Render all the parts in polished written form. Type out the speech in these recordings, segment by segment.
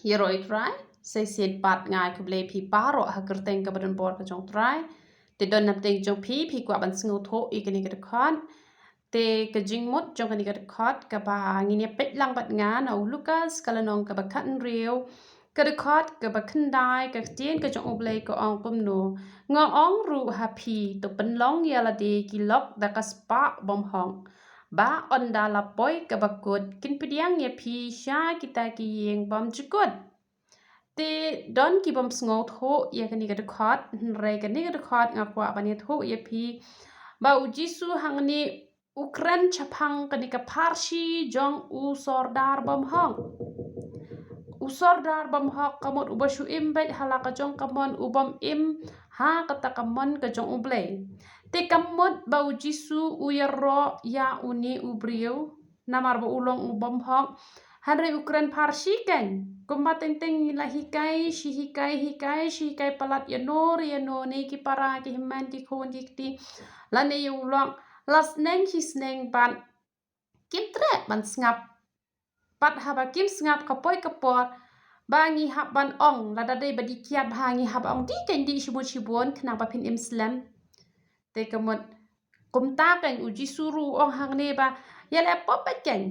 Yeroi try say set pat ngai ke ble phi paro ha kerteng ke badan bor ke jong try te don nap teng jong phi kwa ban sngo tho I ke ni ke khon te ke jingmut jong ke ni ke khot ke ba ngi ne pet lang bat nga na Lucas kala nong ke ba khan riu ke de khot ke ba khan dai ke tien ke jong oble ko ong kum no nga ong ru ha phi to pen long ya la de ki lok da ka spa bom hong ba on da la poi ke ba kut kin pidiang ye phi sha kita ki yeng bom jukut te don ki bom sngo tho ye ke ni ke khot re ke ni ke khot nga kwa ba ni tho ye phi ba u jisu hang ni Ukran chapang kanika parsi jong u sordar bom hong. U sordar bom hok kamot ubashu imbet halaka jong kamon ubom im ha kata kamon ke jong uble. Te kamot ba u jisu u yaro ya uni ubriu namar ba ulong ubom hok. Hanre Ukran parsi kan. Kumba teng la hikai palat yano ne ki para ki himan ki kon ki lane ulong las neng his neng ban kim tre ban ngap pat haba kim ngap kapoi kapor bangi hab ban ong lada dei badi kiat bangi hab ong di kan di shibon kenapa pin Islam te kamot kumta kan uji suru ong hang ne ba ya le pop kan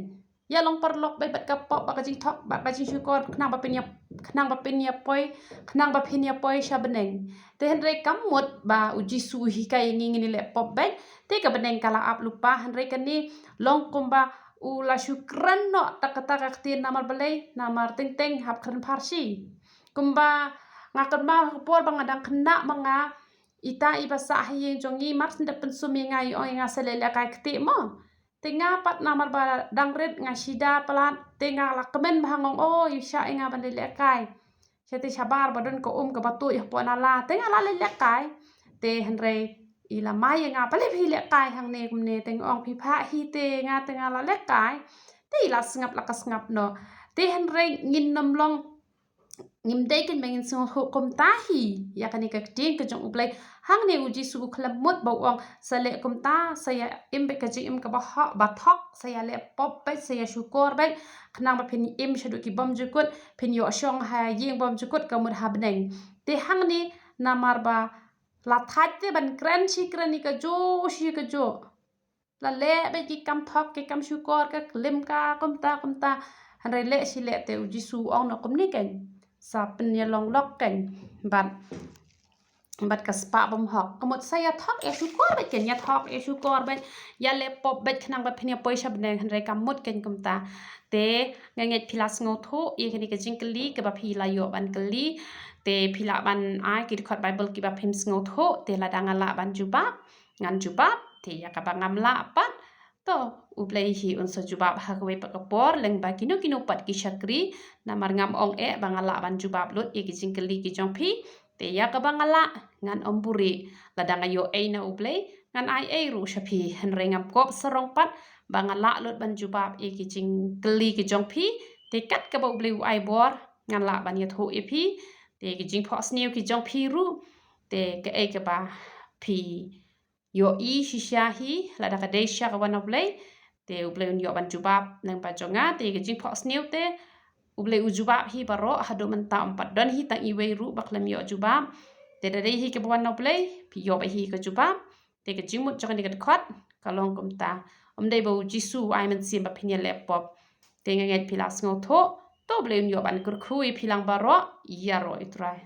ya long perlok be bat kapop ba kajing thok ba kajing syukor kenapa pin ya poi shabeneng te henre kamot ba uji su hikai ngi ni le pop be te ka beneng kala ap lupa henre kan ni long kumba ula syukran no tak tin namar belai namar teng hab kren parsi kumba ngakon ma por bangadang kena manga ita ibasa hieng jongi mar sende pensumi ngai oi nga selele kai kti mo tenga pat namar ba dangret nga shida pelat tenga la kemen bangong oh isya nga bandele kai Sete sabar badon ko ke batu ya po nala tenga la le kai te henre ila mai nga pale phi le kai hang ne kumne teng ong phi pha hi te nga tenga la le kai te ila sngap la ka sngap no te henre ngin nam long ngim dei kan mengin sung ho kom tahi ya kan ka ting ke jong ublai hang ne uji su klamut ba ong sale kom ta saya imbe ka jing im ka ba thok saya le pop pe saya syukur be khnang ba phin im shadu ki bom jukut phin yo shong ha yeng bom jukut ka mut ha beneng te hang ni namar ba la thai te ban kran chi kran ni ka jo shi ka jo la le be ki kam thok ki kam syukur ka klim ka kom ta hanre le si le te uji su ong no kom ni ken sa pen ya long lok ken bat ka spa bom hok kamot saya thok e syukur be ken ya thok e syukur be ya le pop be khnang ba phenia poisa beneng hanre kamot ken kumta te nganget philas ngo tho e keni ka jingkli ke ba phila yo ban kli te phila ban ai ki khot bible ki ba phim ngo tho te la dangala ban jubab ngan jubab te ya ka ba ngamla pat to ublai hi unsa jubab ha kwe pakapor leng ba kino pat ki shakri namar ngam ong e bangala ban jubab lut e ki jingkli ki jongphi te ya ka bangala ngan omburi ladang ayo e na ublai ngan ai ru shapi henre ngam kop sarong pat bangala lut ban jubab e ki jingkli ki jongphi te kat ka ba ublai ai bor ngan la ban ya tho e phi te ki jing phos new ki jongphi ru te ka e ka ba phi yo I shishahi la da kadai sha ka wan oblai te ublai un yo ban jubab nang ba jonga te ki jing phos new te ublai ujubab hi baro hadu menta empat don hi tang iwe ru baklam yo jubab te da hi ke wan oblai pi yo ba hi ke jubab te ke jingmut jangan dikat khot kalong kumta dai ba jisu ai men sim ba phinya laptop te ngai pilas ngo tho to ublai un yo ban kur khui philang baro ya ro itrai